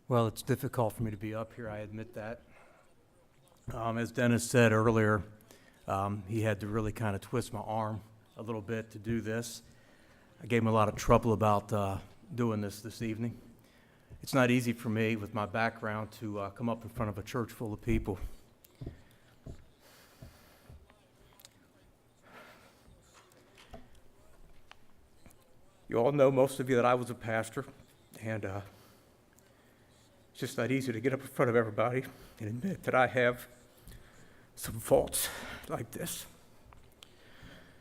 Well, it's difficult for me to be up here, I admit that. As Dennis said earlier, he had to really kind of twist my arm a little bit to do this. I gave him a lot of trouble about doing this evening. It's not easy for me with my background to come up in front of a church full of people. You all know, most of you, that I was a pastor, and it's just not easy to get up in front of everybody and admit that I have some faults like this.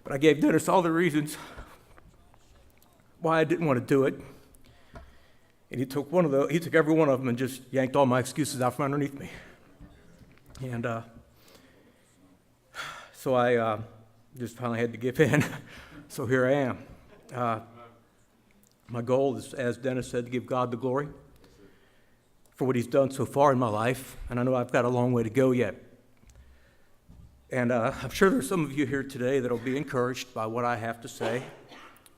But I gave Dennis all the reasons why I didn't want to do it. And he took every one of them and just yanked all my excuses out from underneath me. And so I just finally had to give in. So here I am. My goal is, as Dennis said, to give God the glory for what he's done so far in my life. And I know I've got a long way to go yet. And I'm sure there's some of you here today that will be encouraged by what I have to say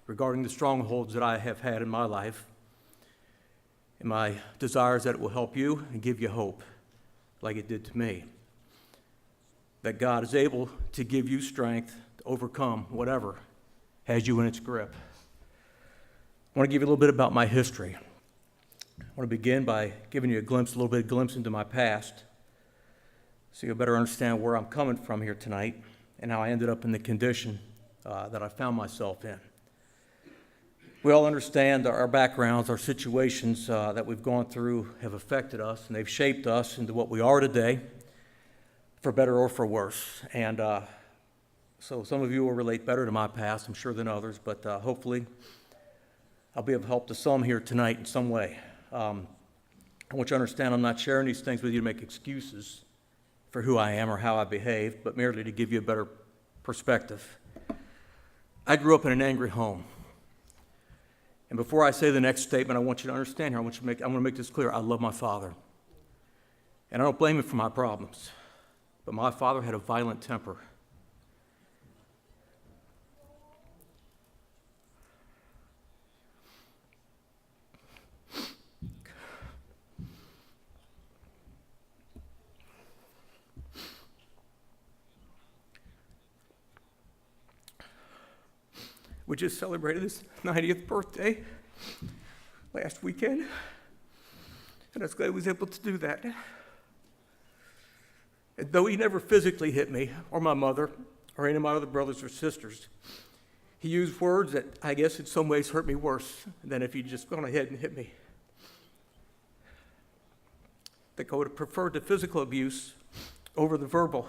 regarding the strongholds that I have had in my life. And my desire is that it will help you and give you hope like it did to me. That God is able to give you strength to overcome whatever has you in its grip. I want to give you a little bit about my history. I want to begin by giving you a little bit of glimpse into my past, so you'll better understand where I'm coming from here tonight and how I ended up in the condition that I found myself in. We all understand our backgrounds, our situations that we've gone through have affected us, and they've shaped us into what we are today, for better or for worse. And so some of you will relate better to my past, I'm sure, than others, but hopefully I'll be of help to some here tonight in some way. I want you to understand I'm not sharing these things with you to make excuses for who I am or how I behave, but merely to give you a better perspective. I grew up in an angry home. And before I say the next statement, I want you to understand here, I'm going to make this clear. I love my father. And I don't blame him for my problems. But my father had a violent temper. We just celebrated his 90th birthday last weekend, and I was glad he was able to do that. And though he never physically hit me, or my mother, or any of my other brothers or sisters, he used words that I guess in some ways hurt me worse than if he'd just gone ahead and hit me. I think I would have preferred the physical abuse over the verbal.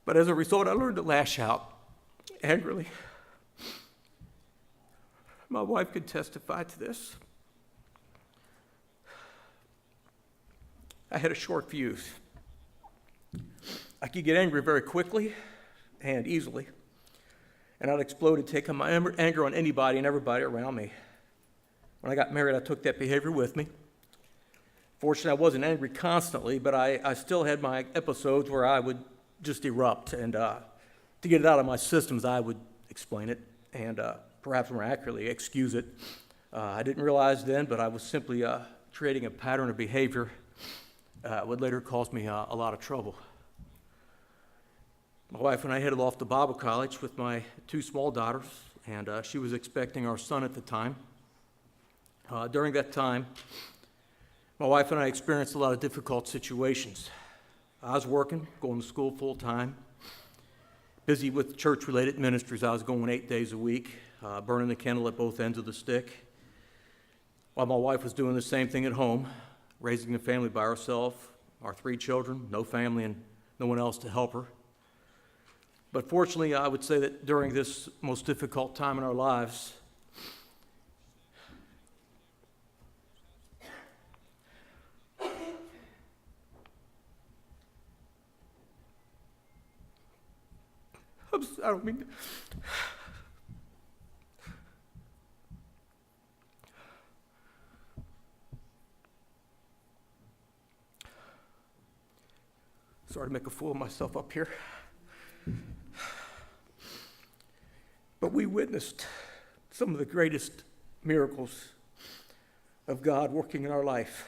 But as a result, I learned to lash out angrily. My wife could testify to this. I had a short fuse. I could get angry very quickly and easily, and I'd explode and take my anger on anybody and everybody around me. When I got married, I took that behavior with me. Fortunately, I wasn't angry constantly, but I still had my episodes where I would just erupt, and to get it out of my systems, I would explain it, and perhaps more accurately, excuse it. I didn't realize then, but I was simply creating a pattern of behavior would later cause me a lot of trouble. My wife and I headed off to Bible college with my two small daughters, and she was expecting our son at the time. During that time, my wife and I experienced a lot of difficult situations. I was working, going to school full time, busy with church-related ministries. I was going 8 days a week, burning the candle at both ends of the stick, while my wife was doing the same thing at home, raising the family by herself, our 3 children, no family and no one else to help her. But fortunately, I would say that during this most difficult time in our lives, I don't mean to. Sorry to make a fool of myself up here. But we witnessed some of the greatest miracles of God working in our life.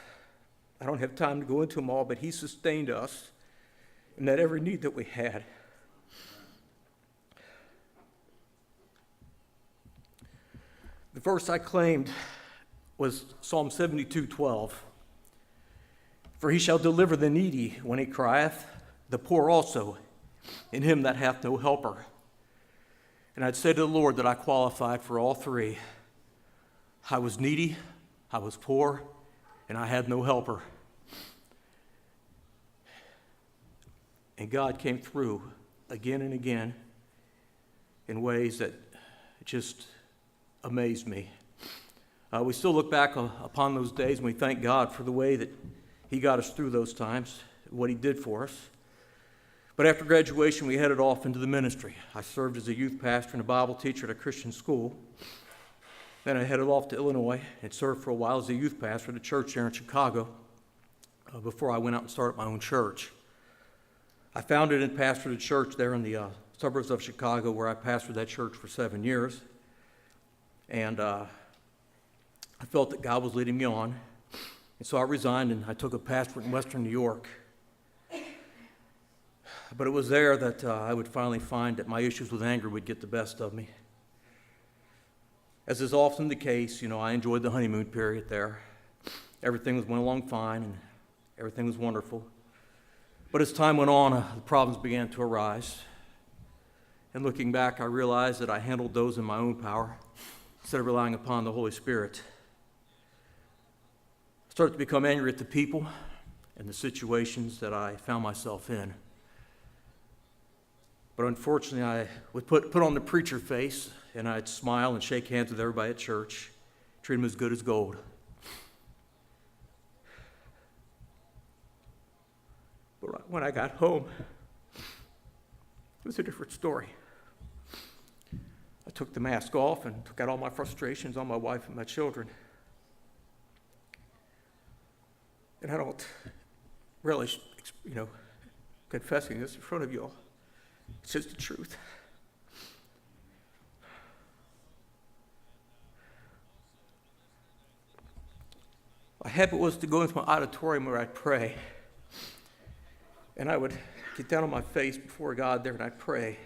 I don't have time to go into them all, but he sustained us and met every need that we had. The verse I claimed was Psalm 72:12. For he shall deliver the needy when he crieth, the poor also, in him that hath no helper. And I'd say to the Lord that I qualified for all three. I was needy, I was poor, and I had no helper. And God came through again and again in ways that just amazed me. We still look back upon those days and we thank God for the way that he got us through those times, what he did for us. But after graduation, we headed off into the ministry. I served as a youth pastor and a Bible teacher at a Christian school. Then I headed off to Illinois and served for a while as a youth pastor at a church there in Chicago before I went out and started my own church. I founded and pastored a church there in the suburbs of Chicago where I pastored that church for 7 years. And I felt that God was leading me on. And so I resigned and I took a pastorate in Western New York. But it was there that I would finally find that my issues with anger would get the best of me. As is often the case, I enjoyed the honeymoon period there. Everything went along fine and everything was wonderful. But as time went on, the problems began to arise. And looking back, I realized that I handled those in my own power instead of relying upon the Holy Spirit. I started to become angry at the people and the situations that I found myself in. But unfortunately, I would put on the preacher face, and I'd smile and shake hands with everybody at church, treat them as good as gold. But when I got home, it was a different story. I took the mask off and took out all my frustrations on my wife and my children. And I don't relish, confessing this in front of you all. It's just the truth. My habit was to go into my auditorium where I'd pray. And I would get down on my face before God there and I'd pray.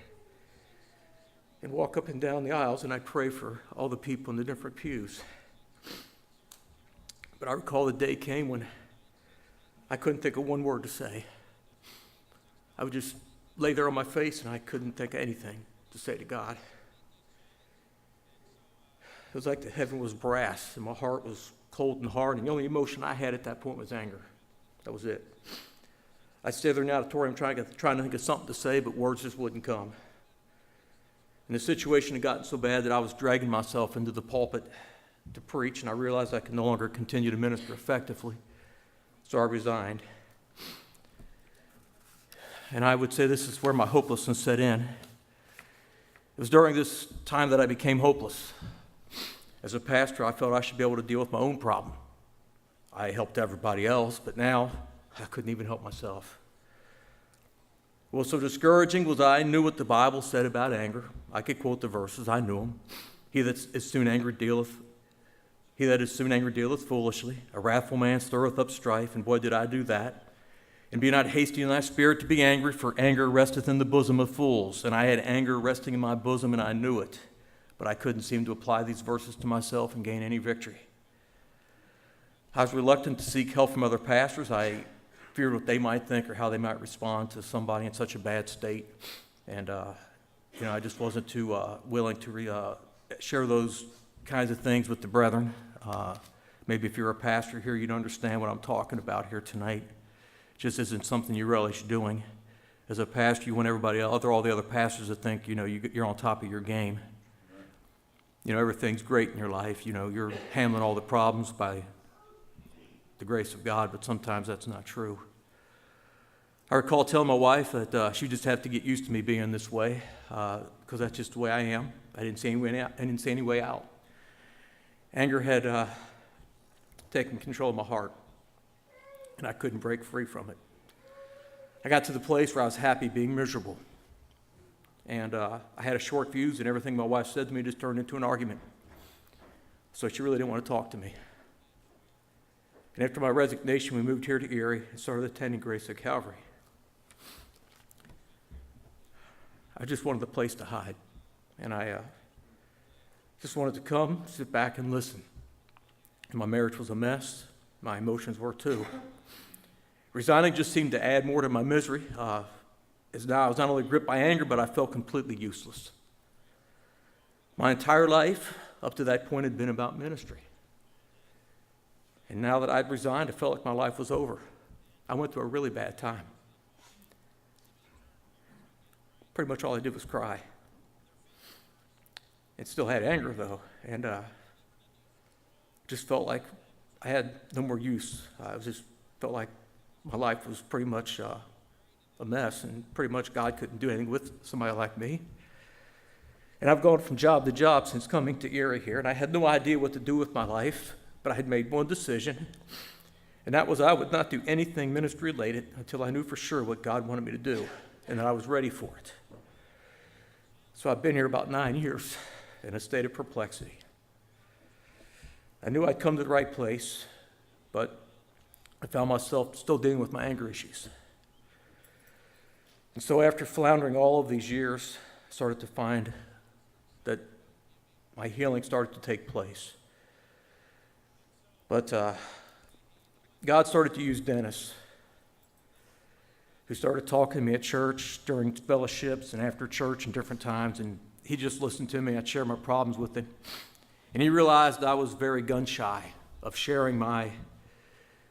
And walk up and down the aisles and I'd pray for all the people in the different pews. But I recall the day came when I couldn't think of one word to say. I would just lay there on my face and I couldn't think of anything to say to God. It was like the heaven was brass and my heart was cold and hard, and the only emotion I had at that point was anger. That was it. I'd stay there in the auditorium trying to think of something to say, but words just wouldn't come. And the situation had gotten so bad that I was dragging myself into the pulpit to preach, and I realized I could no longer continue to minister effectively. So I resigned. And I would say this is where my hopelessness set in. It was during this time that I became hopeless. As a pastor, I felt I should be able to deal with my own problem. I helped everybody else, but now I couldn't even help myself. What was so discouraging was I knew what the Bible said about anger. I could quote the verses, I knew them. He that is soon angry dealeth foolishly. A wrathful man stirreth up strife, and boy, did I do that. And be not hasty in thy spirit to be angry, for anger resteth in the bosom of fools. And I had anger resting in my bosom, and I knew it. But I couldn't seem to apply these verses to myself and gain any victory. I was reluctant to seek help from other pastors. I feared what they might think or how they might respond to somebody in such a bad state. And, I just wasn't too willing to share those kinds of things with the brethren. Maybe if you're a pastor here, you'd understand what I'm talking about here tonight. It just isn't something you relish doing. As a pastor, you want everybody else, all the other pastors to think, you're on top of your game. Everything's great in your life. You're handling all the problems by the grace of God, but sometimes that's not true. I recall telling my wife that she'd just have to get used to me being this way, because that's just the way I am. I didn't see any way out. Anger had taken control of my heart, and I couldn't break free from it. I got to the place where I was happy being miserable. And I had a short fuse, and everything my wife said to me just turned into an argument. So she really didn't want to talk to me. And after my resignation, we moved here to Erie and started attending Grace at Calvary. I just wanted a place to hide, and I just wanted to come, sit back, and listen. And my marriage was a mess. My emotions were too. Resigning just seemed to add more to my misery. As now I was not only gripped by anger, but I felt completely useless. My entire life up to that point had been about ministry. And now that I'd resigned, I felt like my life was over. I went through a really bad time. Pretty much all I did was cry. It still had anger, though, and just felt like I had no more use. I just felt like my life was pretty much a mess, and pretty much God couldn't do anything with somebody like me. And I've gone from job to job since coming to Erie here, and I had no idea what to do with my life, but I had made one decision, and that was I would not do anything ministry-related until I knew for sure what God wanted me to do, and that I was ready for it. So I've been here about 9 years in a state of perplexity. I knew I'd come to the right place, but I found myself still dealing with my anger issues. And so after floundering all of these years, I started to find that my healing started to take place. But God started to use Dennis, who started talking to me at church during fellowships and after church and different times, and he just listened to me. I'd share my problems with him. And he realized I was very gun-shy of sharing my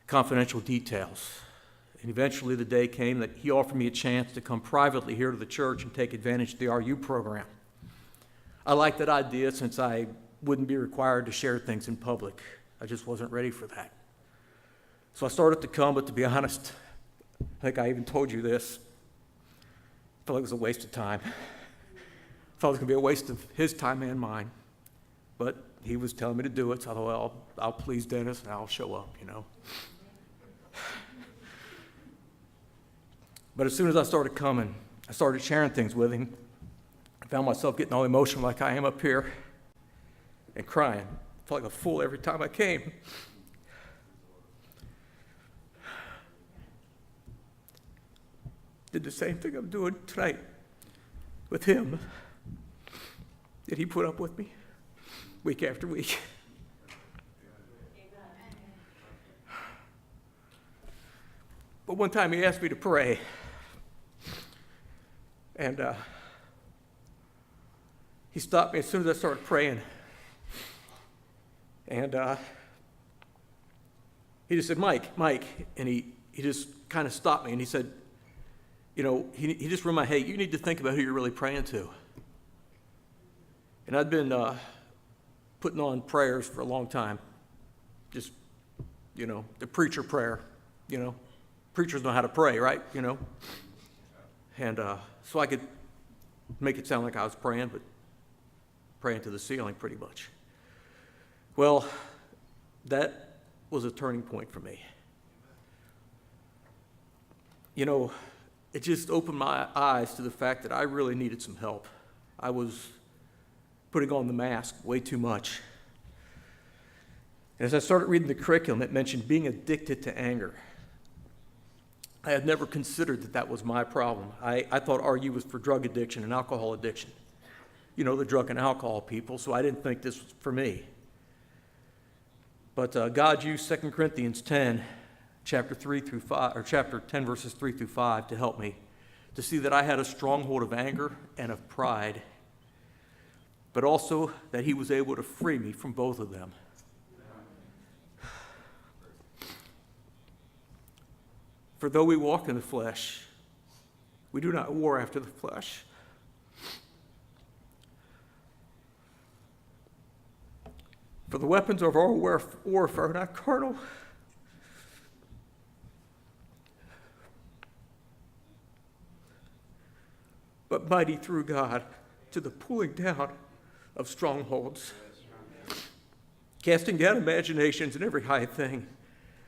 confidential details. And eventually the day came that he offered me a chance to come privately here to the church and take advantage of the RU program. I liked that idea since I wouldn't be required to share things in public. I just wasn't ready for that. So I started to come, but to be honest, I think I even told you this. I felt like it was a waste of time. I thought it was going to be a waste of his time and mine. But he was telling me to do it, so I thought, well, I'll please Dennis and I'll show up, you know. But as soon as I started coming, I started sharing things with him. I found myself getting all emotional like I am up here and crying. I felt like a fool every time I came. Did the same thing I'm doing tonight with him that he put up with me week after week. But one time he asked me to pray, and he stopped me as soon as I started praying, and he just said, Mike, and he just kind of stopped me, and he said, you know, he just reminded me, hey, you need to think about who you're really praying to. And I'd been putting on prayers for a long time, just, you know, the preacher prayer, you know. Preachers know how to pray, right, you know. And so I could make it sound like I was praying, but praying to the ceiling pretty much. Well, that was a turning point for me. You know, it just opened my eyes to the fact that I really needed some help. I was putting on the mask way too much. And as I started reading the curriculum, it mentioned being addicted to anger. I had never considered that that was my problem. I thought RU was for drug addiction and alcohol addiction. You know, the drug and alcohol people, so I didn't think this was for me. But God used 2 Corinthians 10, chapter 3 through 5, or chapter 10, verses 3 through 5 to help me to see that I had a stronghold of anger and of pride, but also that he was able to free me from both of them. For though we walk in the flesh, we do not war after the flesh. For the weapons of our warfare are not carnal, but mighty through God to the pulling down of strongholds, casting down imaginations and every high thing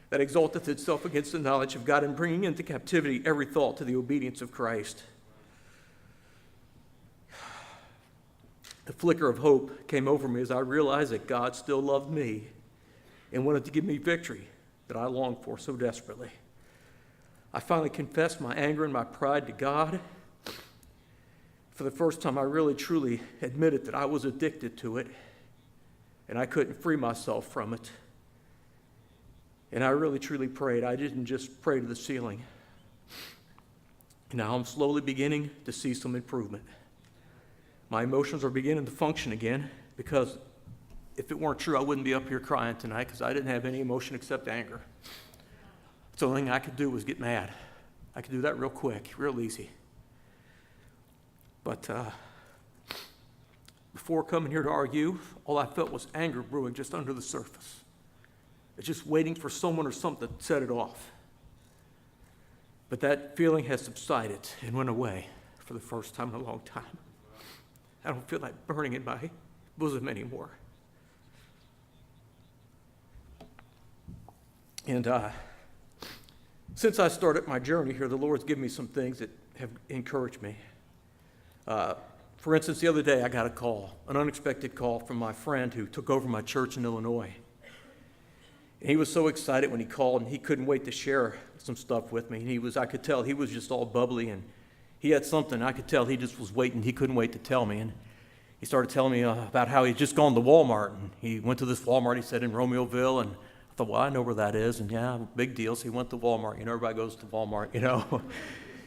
that exalteth itself against the knowledge of God, and bringing into captivity every thought to the obedience of Christ. A flicker of hope came over me as I realized that God still loved me and wanted to give me victory that I longed for so desperately. I finally confessed my anger and my pride to God. For the first time, I really truly admitted that I was addicted to it, and I couldn't free myself from it. And I really truly prayed. I didn't just pray to the ceiling. Now I'm slowly beginning to see some improvement. My emotions are beginning to function again, because if it weren't true, I wouldn't be up here crying tonight, because I didn't have any emotion except anger. The only thing I could do was get mad. I could do that real quick, real easy. But before coming here to argue, all I felt was anger brewing just under the surface. It's just waiting for someone or something to set it off. But that feeling has subsided and went away for the first time in a long time. I don't feel that burning in my bosom anymore. And since I started my journey here, the Lord's given me some things that have encouraged me. For instance, the other day I got a call, an unexpected call from my friend who took over my church in Illinois. And he was so excited when he called, and he couldn't wait to share some stuff with me. And I could tell he was just all bubbly, and he had something. I could tell he just was waiting. He couldn't wait to tell me. And he started telling me about how he'd just gone to Walmart. And he went to this Walmart, he said, in Romeoville. And I thought, well, I know where that is. And yeah, big deal. So he went to Walmart. Everybody goes to Walmart,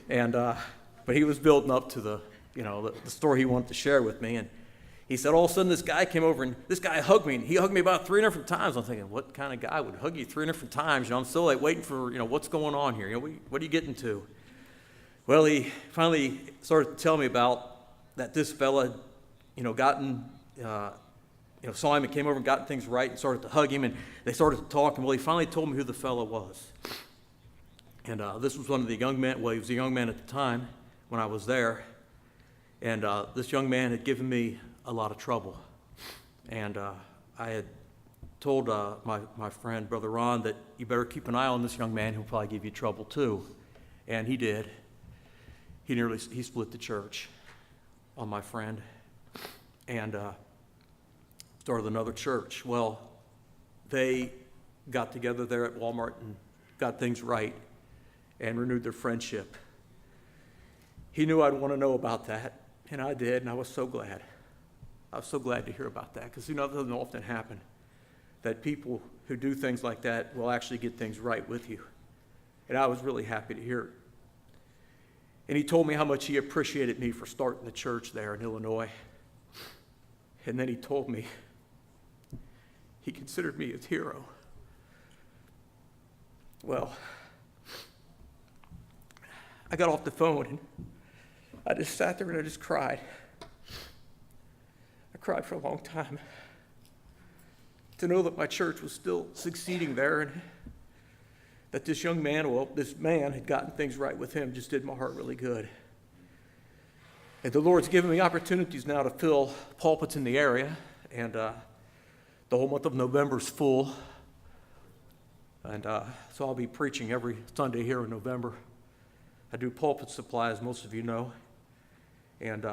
And but he was building up to the story he wanted to share with me. And he said, all of a sudden, this guy came over, and this guy hugged me, and he hugged me about 3 different times. I'm thinking, what kind of guy would hug you 3 different times? I'm still waiting for, what's going on here? What are you getting to? Well, he finally started to tell me about that this fella, saw him and came over and got things right and started to hug him, and they started to talk. And well, he finally told me who the fella was. And this was one of the young men. Well, he was a young man at the time when I was there. And this young man had given me a lot of trouble. And I had told my friend, Brother Ron, that you better keep an eye on this young man. He'll probably give you trouble too. And he did. He split the church on my friend and started another church. Well, they got together there at Walmart and got things right and renewed their friendship. He knew I'd want to know about that, and I did, and I was so glad. I was so glad to hear about that, because that doesn't often happen, that people who do things like that will actually get things right with you. And I was really happy to hear it. And he told me how much he appreciated me for starting the church there in Illinois. And then he told me he considered me his hero. Well, I got off the phone, and I just sat there and I just cried. I cried for a long time to know that my church was still succeeding there, and that this man had gotten things right with him just did my heart really good. And the Lord's given me opportunities now to fill pulpits in the area, and the whole month of November is full. And so I'll be preaching every Sunday here in November. I do pulpit supply, as most of you know. And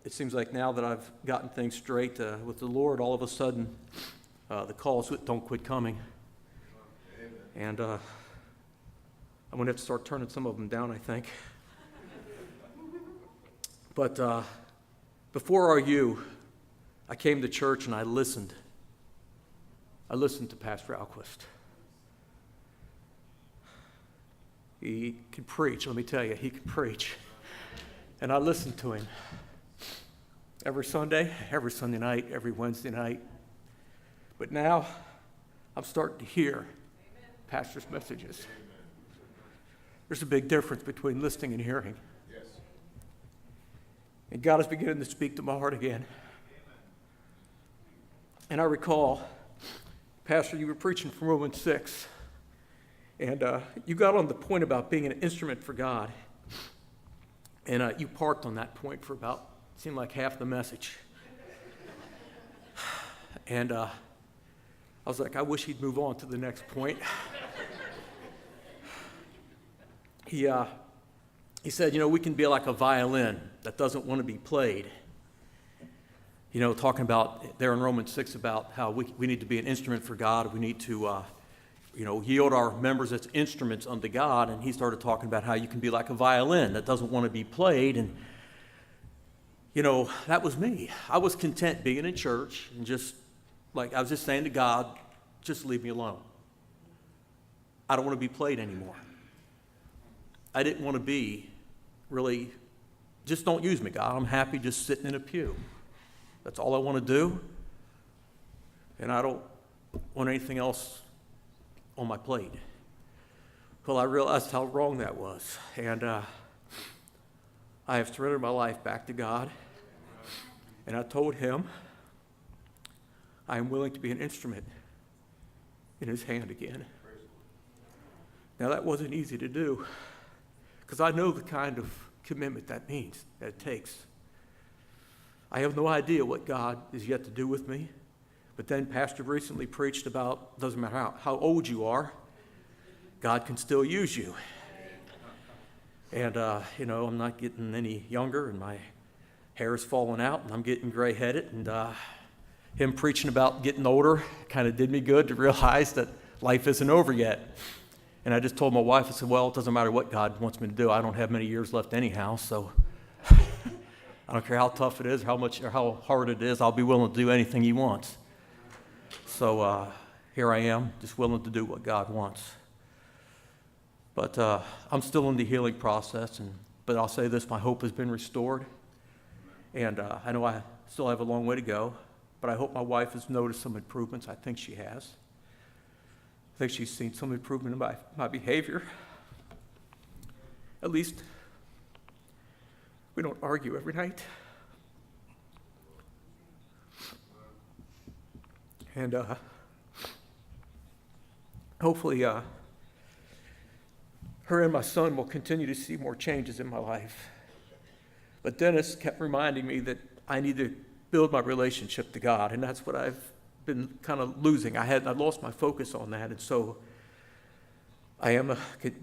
it seems like now that I've gotten things straight with the Lord, all of a sudden the calls don't quit coming. And I'm going to have to start turning some of them down, I think. But before RU, I came to church and I listened. I listened to Pastor Alquist. He could preach, let me tell you, he could preach. And I listened to him every Sunday night, every Wednesday night. But now I'm starting to hear pastor's messages. There's a big difference between listening and hearing. Yes. And God is beginning to speak to my heart again. And I recall, Pastor, you were preaching from Romans 6. And you got on the point about being an instrument for God. And you parked on that point for about, seemed like half the message. And I was like, I wish he'd move on to the next point. He said, we can be like a violin that doesn't want to be played. Talking about there in Romans 6 about how we need to be an instrument for God. We need to yield our members as instruments unto God, and he started talking about how you can be like a violin that doesn't want to be played, and that was me. I was content being in church and just, like, I was just saying to God, just leave me alone. I don't want to be played anymore. I didn't want to be really, just don't use me, God. I'm happy just sitting in a pew. That's all I want to do, and I don't want anything else on my plate. Well, I realized how wrong that was, and I have surrendered my life back to God, and I told him I am willing to be an instrument in his hand again. Now, that wasn't easy to do, because I know the kind of commitment that means, that it takes. I have no idea what God is yet to do with me, but then Pastor recently preached about, doesn't matter how old you are, God can still use you. And, I'm not getting any younger, and my hair is falling out, and I'm getting gray-headed, and him preaching about getting older kind of did me good to realize that life isn't over yet. And I just told my wife, I said, well, it doesn't matter what God wants me to do. I don't have many years left anyhow, so I don't care how tough it is, or how hard it is, I'll be willing to do anything he wants. So here I am, just willing to do what God wants. But I'm still in the healing process, but I'll say this, my hope has been restored. And I know I still have a long way to go, but I hope my wife has noticed some improvements. I think she has. I think she's seen some improvement in my behavior. At least we don't argue every night. And hopefully her and my son will continue to see more changes in my life. But Dennis kept reminding me that I need to build my relationship to God, and that's what I've been kind of losing. I lost my focus on that, and so I am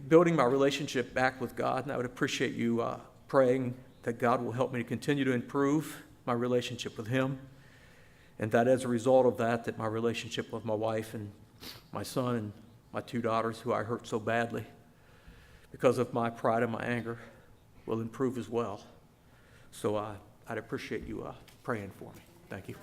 building my relationship back with God, and I would appreciate you praying that God will help me to continue to improve my relationship with him, and that as a result of that my relationship with my wife and my son and my 2 daughters, who I hurt so badly because of my pride and my anger, will improve as well. So I'd appreciate you praying for me. Thank you.